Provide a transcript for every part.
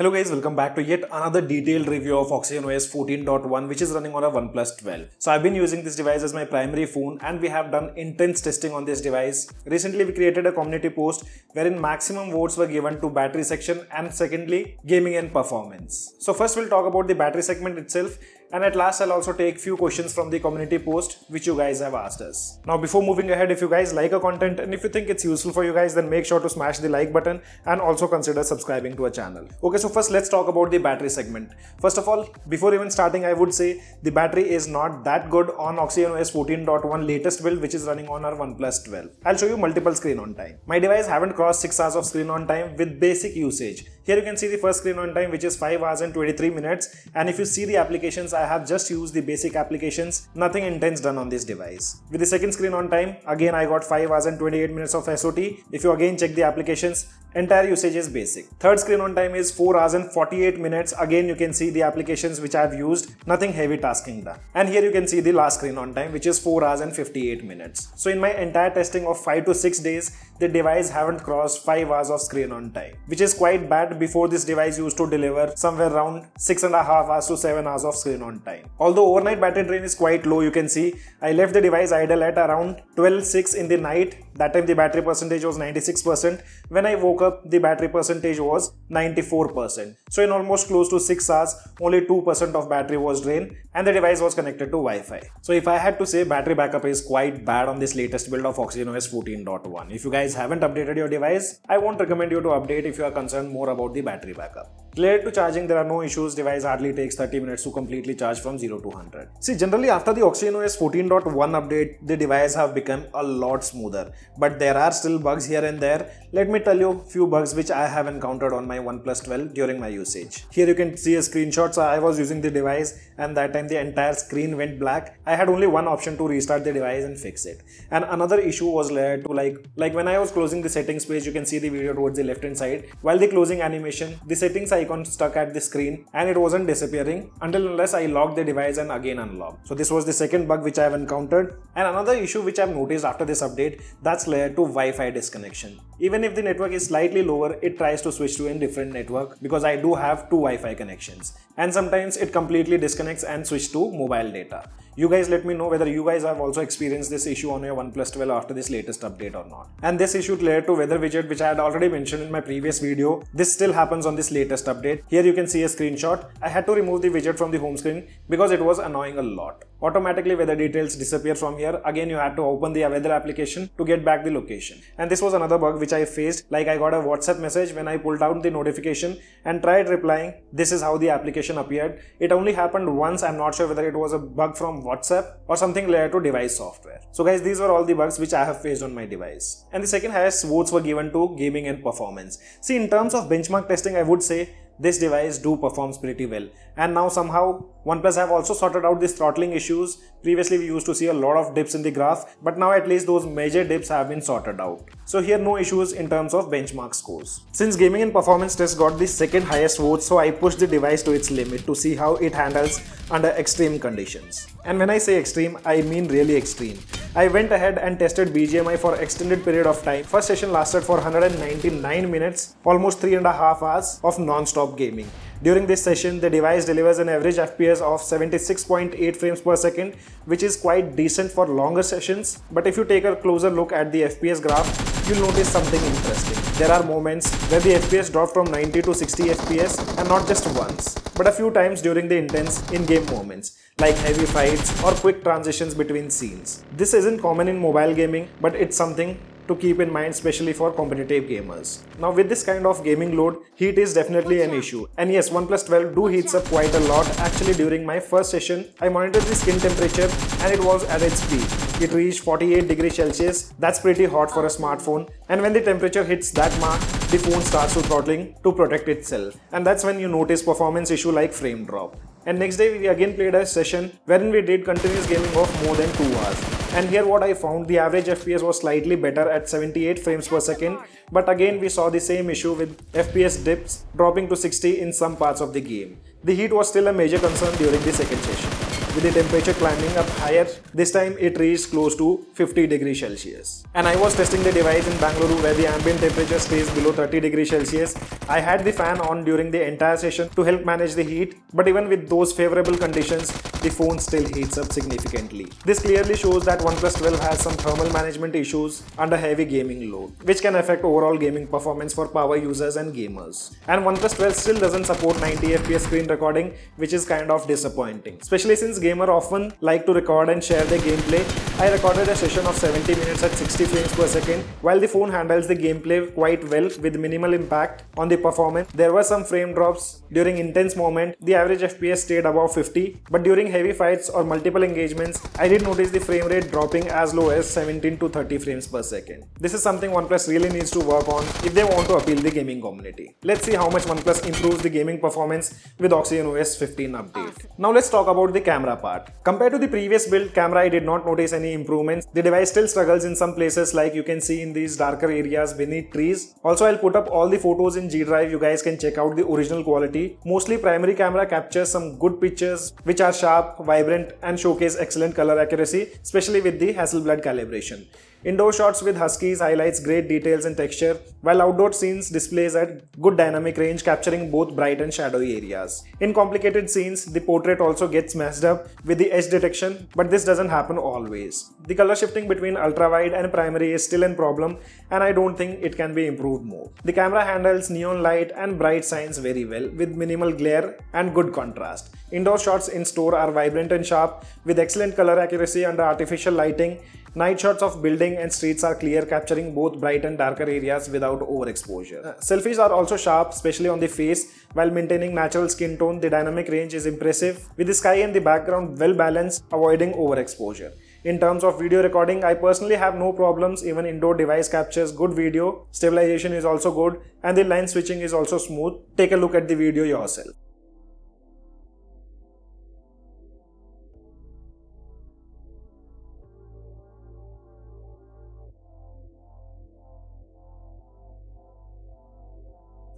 Hello guys, welcome back to yet another detailed review of OxygenOS 14.1 which is running on a OnePlus 12. So I've been using this device as my primary phone and we have done intense testing on this device. Recently we created a community post wherein maximum votes were given to battery section and secondly gaming and performance. So first we'll talk about the battery segment itself, and at last I'll also take few questions from the community post which you guys have asked us. Now before moving ahead, if you guys like our content and if you think it's useful for you guys, then make sure to smash the like button and also consider subscribing to our channel. Okay, so first let's talk about the battery segment. First of all, before even starting, I would say the battery is not that good on OxygenOS 14.1 latest build which is running on our OnePlus 12. I'll show you multiple screen on time. My device haven't crossed 6 hours of screen on time with basic usage. Here you can see the first screen on time which is 5 hours and 23 minutes, and if you see the applications, I have just used the basic applications, nothing intense done on this device. With the second screen on time, again I got 5 hours and 28 minutes of SOT. If you again check the applications, entire usage is basic. Third screen on time is 4 hours and 48 minutes. Again you can see the applications which I have used, nothing heavy tasking done. And here you can see the last screen on time which is 4 hours and 58 minutes. So in my entire testing of 5 to 6 days, the device haven't crossed 5 hours of screen on time, which is quite bad. Before this device used to deliver somewhere around 6.5 hours to 7 hours of screen on time. Although overnight battery drain is quite low, you can see I left the device idle at around 12:06 in the night. That time the battery percentage was 96%. When I woke up, the battery percentage was 94%. So in almost close to 6 hours, only 2% of battery was drained and the device was connected to Wi-Fi. So if I had to say, battery backup is quite bad on this latest build of OxygenOS 14.1. If you guys haven't updated your device, I won't recommend you to update if you are concerned more about the battery backup. Related to charging, there are no issues. Device hardly takes 30 minutes to completely charge from 0 to 100. See, generally after the OxygenOS 14.1 update, the device have become a lot smoother, but there are still bugs here and there. Let me tell you few bugs which I have encountered on my OnePlus 12 during my usage. Here you can see a screenshot. So I was using the device and that time the entire screen went black. I had only one option to restart the device and fix it. And another issue was related to like when I was closing the settings page, you can see the video towards the left hand side. While the closing animation, the settings icon stuck at the screen and it wasn't disappearing unless I locked the device and again unlocked. So this was the second bug which I have encountered. And another issue which I have noticed after this update, that's related to Wi-Fi disconnection. Even if the network is slightly lower, it tries to switch to a different network because I do have 2 Wi-Fi connections. And sometimes it completely disconnects and switch to mobile data. You guys let me know whether you guys have also experienced this issue on your OnePlus 12 after this latest update or not. And this issue related to weather widget which I had already mentioned in my previous video, this still happens on this latest update. Here you can see a screenshot. I had to remove the widget from the home screen because it was annoying a lot. Automatically weather details disappear from here. Again you had to open the weather application to get back the location. And this was another bug which I faced. Like I got a WhatsApp message when I pulled out the notification and tried replying. This is how the application appeared. It only happened once. I'm not sure whether it was a bug from WhatsApp or something related to device software. So guys, these were all the bugs which I have faced on my device. And the second highest votes were given to gaming and performance. See, in terms of benchmark testing, I would say this device performs pretty well. And now somehow OnePlus have also sorted out these throttling issues. Previously we used to see a lot of dips in the graph, but now at least those major dips have been sorted out. So here no issues in terms of benchmark scores. Since gaming and performance test got the second highest votes, so I pushed the device to its limit to see how it handles under extreme conditions. And when I say extreme, I mean really extreme. I went ahead and tested BGMI for extended period of time. First session lasted for 199 minutes, almost 3.5 hours of non-stop gaming. During this session, the device delivers an average FPS of 76.8 frames per second, which is quite decent for longer sessions. But if you take a closer look at the FPS graph, you'll notice something interesting. There are moments where the FPS dropped from 90 to 60 FPS, and not just once, but a few times during the intense in-game moments, like heavy fights or quick transitions between scenes. This isn't common in mobile gaming, but it's something to keep in mind, especially for competitive gamers. Now with this kind of gaming load, heat is definitely an issue. And yes, OnePlus 12 heats up quite a lot. Actually, during my first session, I monitored the skin temperature and it was at its peak. It reached 48 degrees Celsius. That's pretty hot for a smartphone. And when the temperature hits that mark, the phone starts to throttling to protect itself. And that's when you notice performance issue like frame drop. And next day we again played a session wherein we did continuous gaming of more than 2 hours. And here what I found, the average FPS was slightly better at 78 frames per second, but again we saw the same issue with FPS dips dropping to 60 in some parts of the game. The heat was still a major concern during the second session. with the temperature climbing up higher. This time it reached close to 50 degrees Celsius. And I was testing the device in Bangalore where the ambient temperature stays below 30 degrees Celsius. I had the fan on during the entire session to help manage the heat, but even with those favorable conditions, the phone still heats up significantly. This clearly shows that OnePlus 12 has some thermal management issues under heavy gaming load, which can affect overall gaming performance for power users and gamers. And OnePlus 12 still doesn't support 90 FPS screen recording, which is kind of disappointing, especially since gamers often like to record and share their gameplay. I recorded a session of 70 minutes at 60 frames per second. While the phone handles the gameplay quite well with minimal impact on the performance, there were some frame drops during intense moment. The average FPS stayed above 50, but during heavy fights or multiple engagements, I did notice the frame rate dropping as low as 17 to 30 frames per second. This is something OnePlus really needs to work on if they want to appeal the gaming community. Let's see how much OnePlus improves the gaming performance with OxygenOS 15 update. Now let's talk about the camera part. Compared to the previous build camera, I did not notice any improvements. The device still struggles in some places, like you can see in these darker areas beneath trees. Also, I'll put up all the photos in G Drive. You guys can check out the original quality. Mostly primary camera captures some good pictures which are sharp, vibrant and showcase excellent color accuracy, especially with the Hasselblad calibration. Indoor shots with huskies highlights great details and texture, while outdoor scenes displays at good dynamic range, capturing both bright and shadowy areas. In complicated scenes, the portrait also gets messed up with the edge detection, but this doesn't happen always. The color shifting between ultra-wide and primary is still a problem, and I don't think it can be improved more. The camera handles neon light and bright signs very well, with minimal glare and good contrast. Indoor shots in store are vibrant and sharp, with excellent color accuracy under artificial lighting. Night shots of building and streets are clear, capturing both bright and darker areas without overexposure. Selfies are also sharp, especially on the face, while maintaining natural skin tone. The dynamic range is impressive, with the sky and the background well balanced, avoiding overexposure. In terms of video recording, I personally have no problems. Even indoor device captures good video, stabilization is also good, and the line switching is also smooth. Take a look at the video yourself.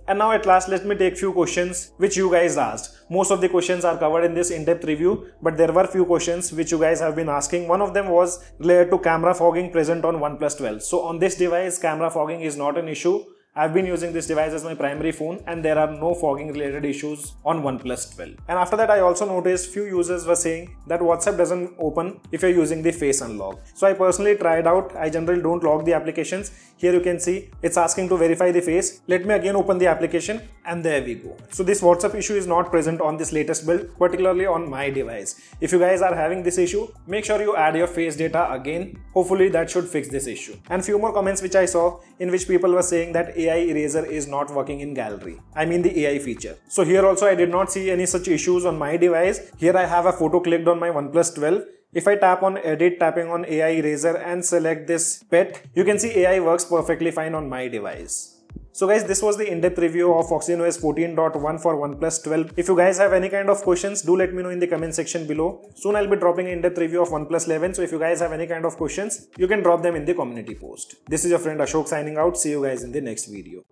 And now at last, let me take few questions which you guys asked. Most of the questions are covered in this in-depth review, but there were few questions which you guys have been asking. One of them was related to camera fogging present on OnePlus 12. So on this device, camera fogging is not an issue. I've been using this device as my primary phone and there are no fogging related issues on OnePlus 12. And after that, I also noticed few users were saying that WhatsApp doesn't open if you're using the face unlock. So I personally tried out. I generally don't lock the applications. Here you can see it's asking to verify the face. Let me again open the application and there we go. So this WhatsApp issue is not present on this latest build, particularly on my device. If you guys are having this issue, make sure you add your face data again. Hopefully that should fix this issue. And few more comments which I saw in which people were saying that AI eraser is not working in gallery. I mean the AI feature. So here also I did not see any such issues on my device. Here I have a photo clicked on my OnePlus 12. If I tap on edit, tapping on AI eraser and select this pet, you can see AI works perfectly fine on my device. So guys, this was the in-depth review of OxygenOS 14.1 for OnePlus 12. If you guys have any kind of questions, do let me know in the comment section below. Soon I'll be dropping an in-depth review of OnePlus 11. So if you guys have any kind of questions, you can drop them in the community post. This is your friend Ashok signing out. See you guys in the next video.